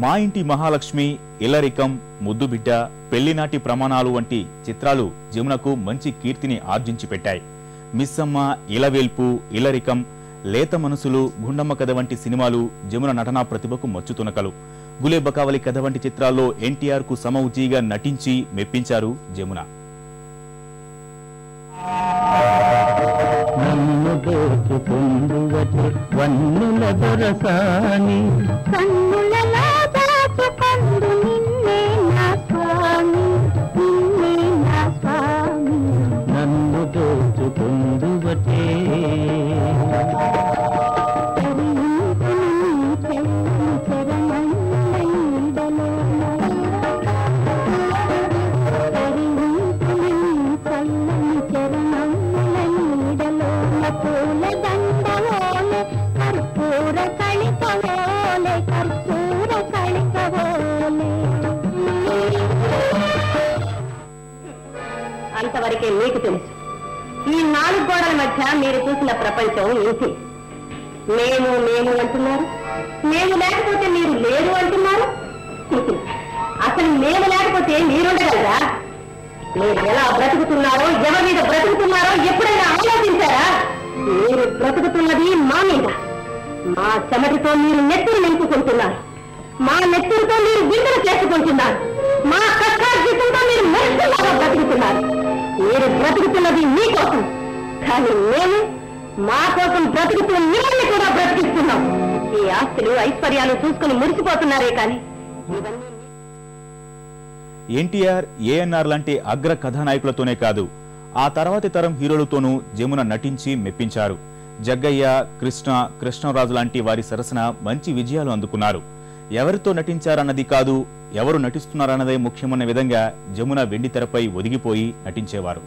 మా ఇంటి మహాలక్ష్మి, ఇల్లరికం, ముద్దుబిడ్డ, పెళ్లినాటి ప్రమాణాలు వంటి చిత్రాలు జమునకు మంచి కీర్తిని ఆర్జించి పెట్టాయి. మిస్సమ్మ, ఇలవేల్పు, ఇల్లరికం, లేత మనసులు, గుండమ్మ కథ వంటి సినిమాలు జమున నటనా ప్రతిభకు మచ్చుతునకలు. గులేబకావలి కథ వంటి చిత్రాల్లో ఎన్టీఆర్ కు సమవుజీగా నటించి మెప్పించారు జమున. నన్ను దోచుకుందువటే వన్నుల దొరసాని, కన్నులలో దాచుకొందు నిన్నే నా స్వామి, నిన్నే నా స్వామి. నన్ను దోచుకుందువటే అంతవరకే మీకు తెలుసు. ఈ 4 గోడల మధ్య మీరు చూసిన ప్రపంచం ఇంతే. మేము మేము అంటున్నారు, మేము లేకపోతే మీరు లేరు అంటున్నారు. అసలు మేము లేకపోతే మీరుండగలరా? మీరు ఎలా బ్రతుకుతున్నారో, ఎవరి మీద బ్రతుకుతున్నారో ఎప్పుడైనా ఆలోచించారా? మీరు బ్రతుకుతున్నది మా మీద. మా చెమటితో మీరు నెత్తురు నింపుకుంటున్నారు, మా నెత్తురుతో మీరు విడుదల చేసుకుంటున్నారు, మా కష్టార్జితంతో మీరు మనుషులాగా బ్రతుకుతున్నారు. మీరు బ్రతుకుతున్నది మీకోసం, కానీ మేము మా కోసం బ్రతుకుతూ మిమ్మల్ని కూడా బ్రతికిస్తున్నాం. ఈ ఆస్తులు ఐశ్వర్యాలు చూసుకుని మురిసిపోతున్నారే కానీ ఇవన్నీ ఎన్టీఆర్, ఏఎన్ఆర్ లాంటి అగ్ర కథానాయకులతోనే కాదు, ఆ తర్వాతి తరం హీరోలతోనూ జమున నటించి మెప్పించారు. జగ్గయ్య, కృష్ణ, కృష్ణరాజు లాంటి వారి సరసన మంచి విజయాలు అందుకున్నారు. ఎవరితో నటించారన్నది కాదు, ఎవరు నటిస్తున్నారన్నదే ముఖ్యమన్న విధంగా జమున వెండితెరపై ఒదిగిపోయి నటించేవారు.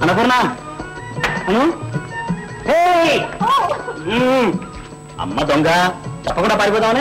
అన్నపూర్ణ, అమ్మ దొంగ చెప్పకుండా పారిపోతామని